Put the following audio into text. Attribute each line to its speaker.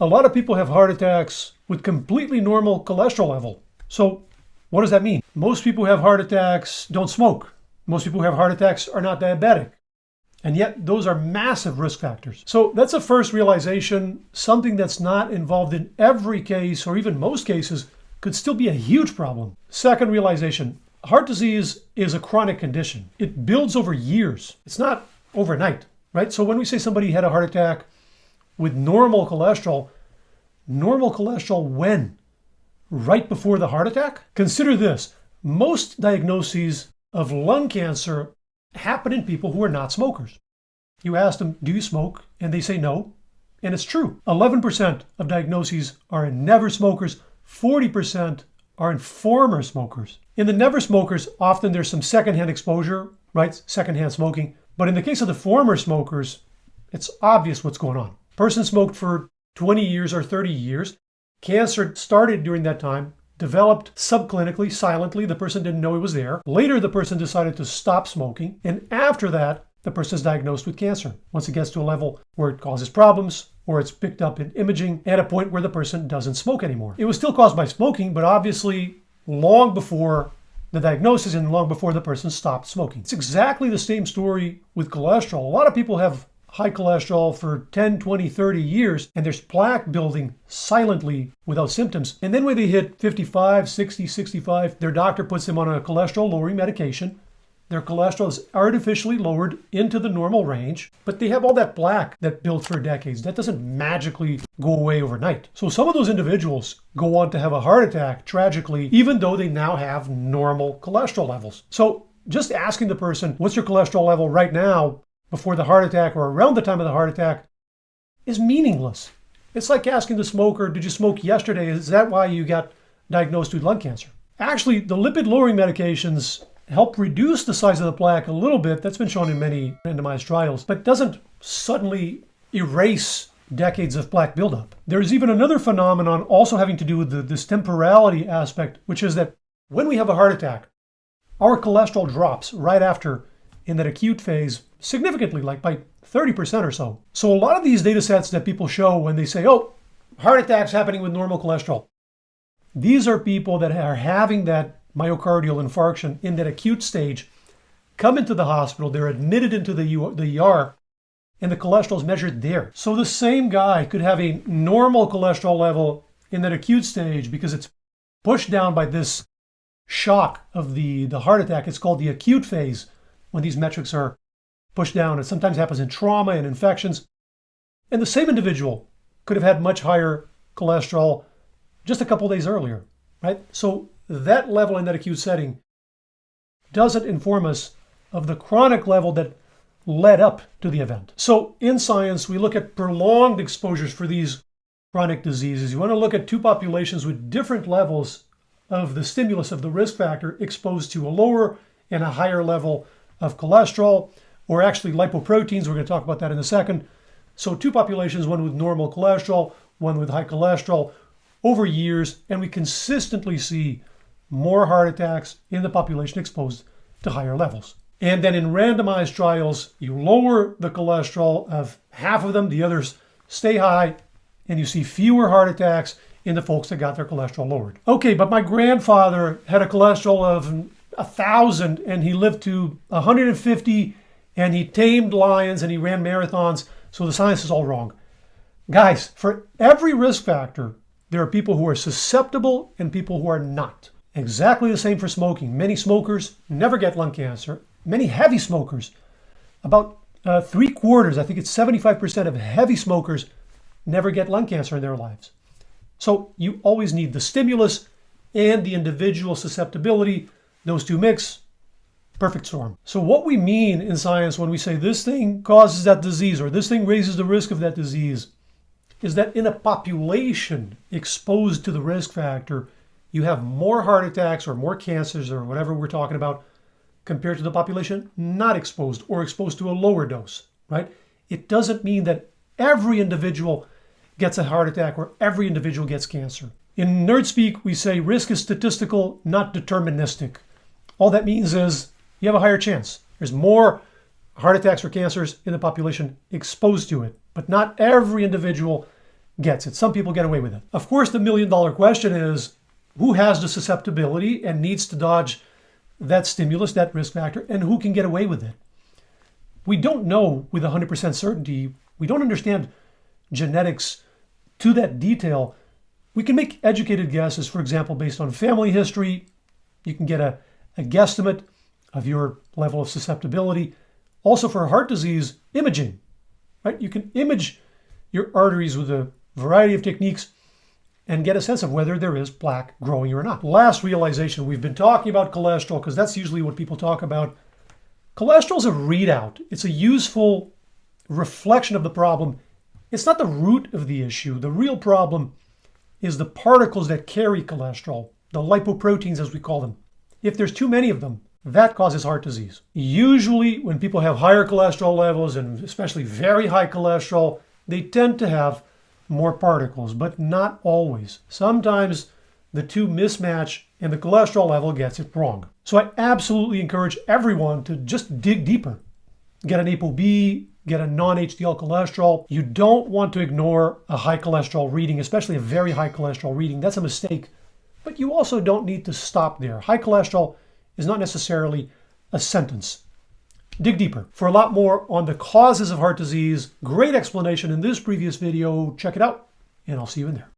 Speaker 1: A lot of people have heart attacks with completely normal cholesterol level. So what does that mean? Most people who have heart attacks don't smoke. Most people who have heart attacks are not diabetic. And yet those are massive risk factors. So that's a first realization. Something that's not involved in every case or even most cases could still be a huge problem. Second realization, heart disease is a chronic condition. It builds over years. It's not overnight, right? So when we say somebody had a heart attack with normal cholesterol when? Right before the heart attack? Consider this. Most diagnoses of lung cancer happen in people who are not smokers. You ask them, do you smoke? And they say no. And it's true. 11% of diagnoses are in never smokers. 40% are in former smokers. In the never smokers, often there's some secondhand exposure, right? Secondhand smoking. But in the case of the former smokers, it's obvious what's going on. Person smoked for 20 years or 30 years. Cancer started during that time, developed subclinically, silently. The person didn't know it was there. Later, the person decided to stop smoking. And after that, the person is diagnosed with cancer. Once it gets to a level where it causes problems or it's picked up in imaging at a point where the person doesn't smoke anymore. It was still caused by smoking, but obviously long before the diagnosis and long before the person stopped smoking. It's exactly the same story with cholesterol. A lot of people have high cholesterol for 10, 20, 30 years, and there's plaque building silently without symptoms. And then when they hit 55, 60, 65, their doctor puts them on a cholesterol-lowering medication. Their cholesterol is artificially lowered into the normal range, but they have all that plaque that built for decades. That doesn't magically go away overnight. So some of those individuals go on to have a heart attack, tragically, even though they now have normal cholesterol levels. So just asking the person, what's your cholesterol level right now, before the heart attack or around the time of the heart attack, is meaningless. It's like asking the smoker, did you smoke yesterday? Is that why you got diagnosed with lung cancer? Actually, the lipid-lowering medications help reduce the size of the plaque a little bit. That's been shown in many randomized trials, but doesn't suddenly erase decades of plaque buildup. There's even another phenomenon also having to do with this temporality aspect, which is that when we have a heart attack, our cholesterol drops right after in that acute phase significantly, like by 30% or so. So a lot of these data sets that people show when they say, oh, heart attacks happening with normal cholesterol, these are people that are having that myocardial infarction in that acute stage, come into the hospital, they're admitted into the ER, and the cholesterol is measured there. So the same guy could have a normal cholesterol level in that acute stage because it's pushed down by this shock of the heart attack. It's called the acute phase when these metrics are pushed down. It sometimes happens in trauma and infections. And the same individual could have had much higher cholesterol just a couple days earlier, right? So that level in that acute setting doesn't inform us of the chronic level that led up to the event. So in science, we look at prolonged exposures for these chronic diseases. You want to look at two populations with different levels of the stimulus of the risk factor exposed to a lower and a higher level of cholesterol, or actually lipoproteins. We're going to talk about that in a second. So two populations, one with normal cholesterol, one with high cholesterol, over years, and we consistently see more heart attacks in the population exposed to higher levels. And then in randomized trials, you lower the cholesterol of half of them, the others stay high, and you see fewer heart attacks in the folks that got their cholesterol lowered. Okay, but my grandfather had a cholesterol of 1,000 and he lived to 150 and he tamed lions and he ran marathons, so the science is all wrong. Guys, for every risk factor, there are people who are susceptible and people who are not. Exactly the same for smoking. Many smokers never get lung cancer. Many heavy smokers, about 3/4, I think it's 75% of heavy smokers never get lung cancer in their lives. So you always need the stimulus and the individual susceptibility. Those two mix, perfect storm. So what we mean in science when we say this thing causes that disease or this thing raises the risk of that disease is that in a population exposed to the risk factor, you have more heart attacks or more cancers or whatever we're talking about compared to the population not exposed or exposed to a lower dose, right? It doesn't mean that every individual gets a heart attack or every individual gets cancer. In nerd speak, we say risk is statistical, not deterministic. All that means is you have a higher chance. There's more heart attacks or cancers in the population exposed to it, but not every individual gets it. Some people get away with it. Of course, the million-dollar question is, who has the susceptibility and needs to dodge that stimulus, that risk factor, and who can get away with it? We don't know with 100% certainty. We don't understand genetics to that detail. We can make educated guesses, for example, based on family history. You can get a guesstimate of your level of susceptibility. Also for heart disease, imaging, right? You can image your arteries with a variety of techniques and get a sense of whether there is plaque growing or not. Last realization, we've been talking about cholesterol because that's usually what people talk about. Cholesterol is a readout. It's a useful reflection of the problem. It's not the root of the issue. The real problem is the particles that carry cholesterol, the lipoproteins as we call them. If there's too many of them, that causes heart disease. Usually when people have higher cholesterol levels, and especially very high cholesterol, they tend to have more particles, but not always. Sometimes the two mismatch and the cholesterol level gets it wrong. So I absolutely encourage everyone to just dig deeper. Get an ApoB, get a non-HDL cholesterol. You don't want to ignore a high cholesterol reading, especially a very high cholesterol reading. That's a mistake. But you also don't need to stop there. High cholesterol is not necessarily a sentence. Dig deeper. For a lot more on the causes of heart disease, great explanation in this previous video. Check it out, and I'll see you in there.